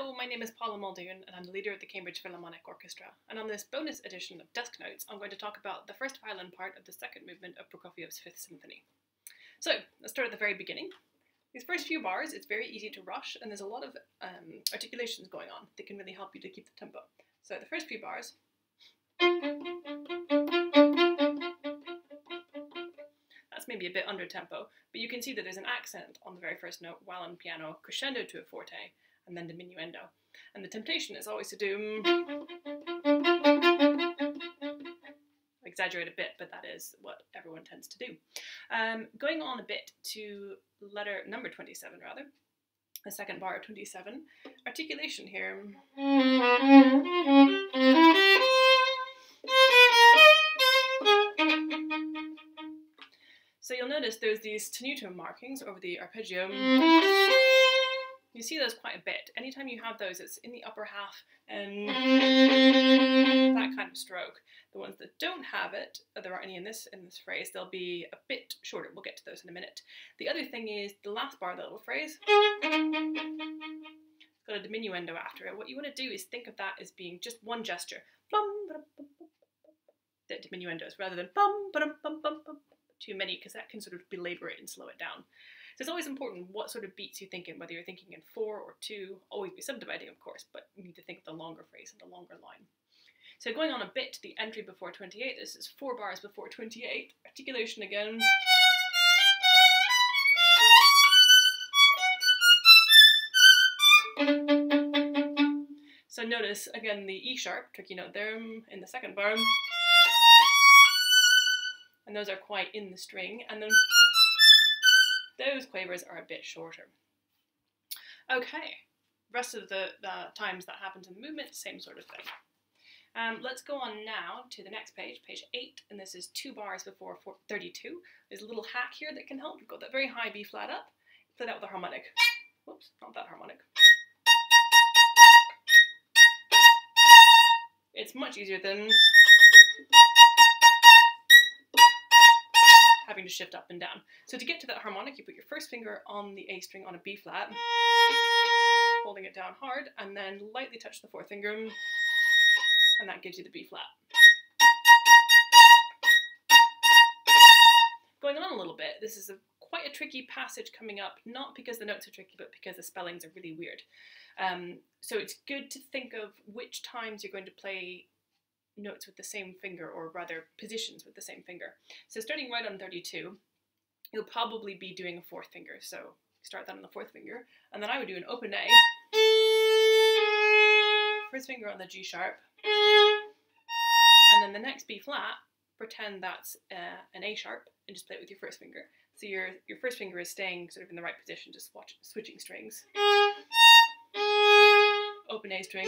Hello, my name is Paula Muldoon and I'm the leader of the Cambridge Philharmonic Orchestra, and on this bonus edition of Desk Notes I'm going to talk about the first violin part of the second movement of Prokofiev's Fifth Symphony. So, let's start at the very beginning. These first few bars, it's very easy to rush and there's a lot of articulations going on that can really help you to keep the tempo. So the first few bars, that's maybe a bit under tempo, but you can see that there's an accent on the very first note while on piano, crescendo to a forte, and then diminuendo. And the temptation is always to do, exaggerate a bit, but that is what everyone tends to do. Going on a bit to number 27 rather, the second bar of 27, articulation here. So you'll notice there's these tenuto markings over the arpeggio. You see those quite a bit. Anytime you have those, it's in the upper half and that kind of stroke. The ones that don't have it, there aren't any in this phrase, they'll be a bit shorter. We'll get to those in a minute. The other thing is the last bar of that little phrase, it's got a diminuendo after it. What you want to do is think of that as being just one gesture. The diminuendos rather than too many, because that can sort of belabor it and slow it down. So it's always important what sort of beats you think in, whether you're thinking in 4 or 2, always be subdividing of course, but you need to think of the longer phrase and the longer line. So going on a bit to the entry before 28, this is 4 bars before 28, articulation again. So notice again the E sharp, tricky note there in the second bar. And those are quite in the string, and then those quavers are a bit shorter. Okay, rest of the times that happens in the movement, same sort of thing. Let's go on now to the next page, page 8, and this is 2 bars before 32. There's a little hack here that can help. We've got that very high B flat up, play that with a harmonic. Whoops, not that harmonic. It's much easier than having to shift up and down. So to get to that harmonic, you put your first finger on the A string on a B flat, holding it down hard, and then lightly touch the 4th finger, and that gives you the B flat. Going on a little bit, this is quite a tricky passage coming up, not because the notes are tricky, but because the spellings are really weird. So it's good to think of which times you're going to play notes with the same finger, or rather positions with the same finger. So starting right on 32, you'll probably be doing a 4th finger. So start that on the 4th finger, and then I would do an open A, first finger on the G sharp, and then the next B flat, pretend that's an A sharp, and just play it with your first finger. So your first finger is staying sort of in the right position, just switching strings. Open A string,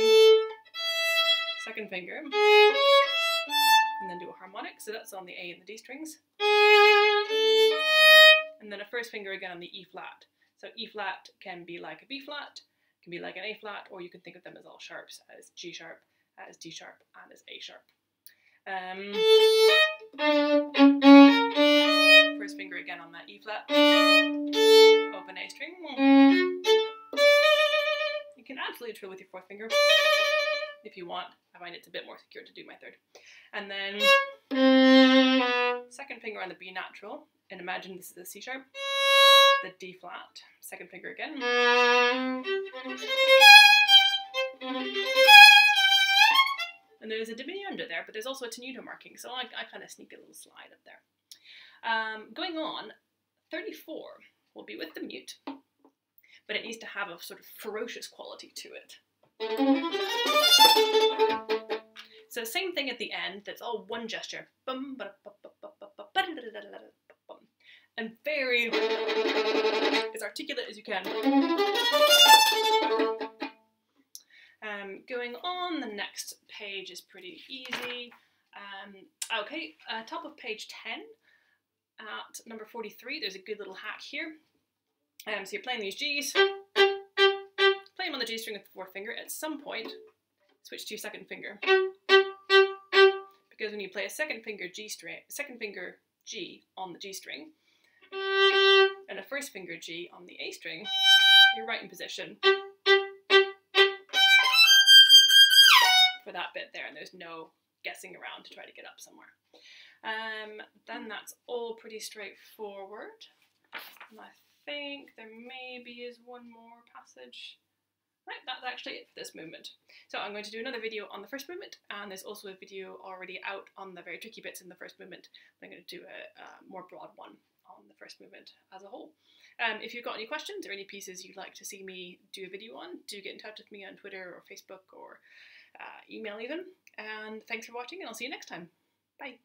second finger, and then do a harmonic, so that's on the A and the D strings. And then a first finger again on the E flat. So E flat can be like a B flat, can be like an A flat, or you can think of them as all sharps, as G sharp, as D sharp, and as A sharp. First finger again on that E flat, open A string. You can absolutely trill with your 4th finger if you want. I find it's a bit more secure to do my 3rd. And then second finger on the B natural, and imagine this is the C sharp, the D flat, second finger again. And there's a diminuendo there, but there's also a tenuto marking, so I kind of sneak a little slide up there. Going on, 34 will be with the mute, but it needs to have a sort of ferocious quality to it. So same thing at the end, that's all one gesture. And very, as articulate as you can. Going on, the next page is pretty easy. Okay, top of page 10, at number 43, there's a good little hack here. So you're playing these Gs, play them on the G string with the 4th finger. At some point, switch to your 2nd finger. Because when you play a second finger G on the G string, and a first finger G on the A string, you're right in position. that bit there, and there's no guessing around to try to get up somewhere. Then that's all pretty straightforward. And I think there maybe is one more passage. Right, that's actually it for this movement. So I'm going to do another video on the first movement, and there's also a video already out on the very tricky bits in the first movement. I'm going to do a more broad one on the first movement as a whole. If you've got any questions or any pieces you'd like to see me do a video on, do get in touch with me on Twitter or Facebook or email even. And thanks for watching, and I'll see you next time. Bye.